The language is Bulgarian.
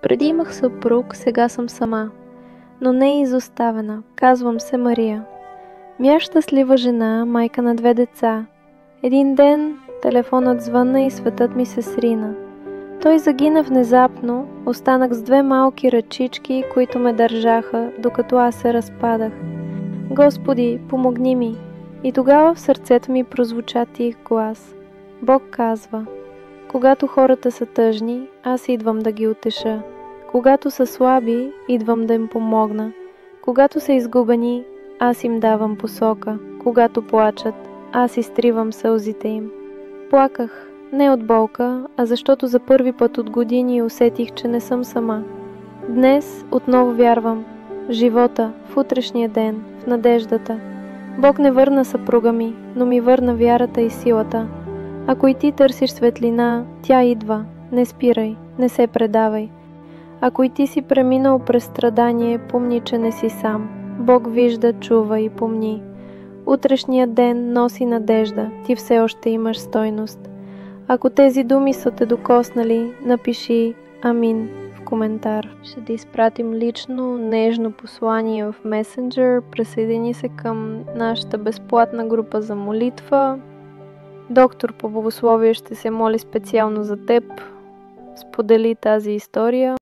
Преди имах съпруг, сега съм сама. Но не и изоставена. Казвам се Мария. Бях щастлива жена, майка на 2 деца. Един ден телефонът звънна и светът ми се срина. Той загина внезапно, останах с 2 малки ръчички, които ме държаха, докато аз се разпадах. Господи, помогни ми! И тогава в сърцето ми прозвуча тих глас. Бог казва: когато хората са тъжни, аз идвам да ги утеша. Когато са слаби, идвам да им помогна. Когато са изгубени, аз им давам посока. Когато плачат, аз изтривам сълзите им. Плаках не от болка, а защото за първи път от години усетих, че не съм сама. Днес отново вярвам в живота, в утрешния ден, в надеждата. Бог не върна съпруга ми, но ми върна вярата и силата. Ако и ти търсиш светлина, тя идва. Не спирай, не се предавай. Ако и ти си преминал през страдание, помни, че не си сам. Бог вижда, чува и помни. Утрешният ден носи надежда, ти все още имаш стойност. Ако тези думи са те докоснали, напиши Амин в коментар. Ще ти изпратим лично, нежно послание в Messenger. Присъедини се към нашата безплатна група за молитва. Доктор по богословие ще се моли специално за теб. Сподели тази история.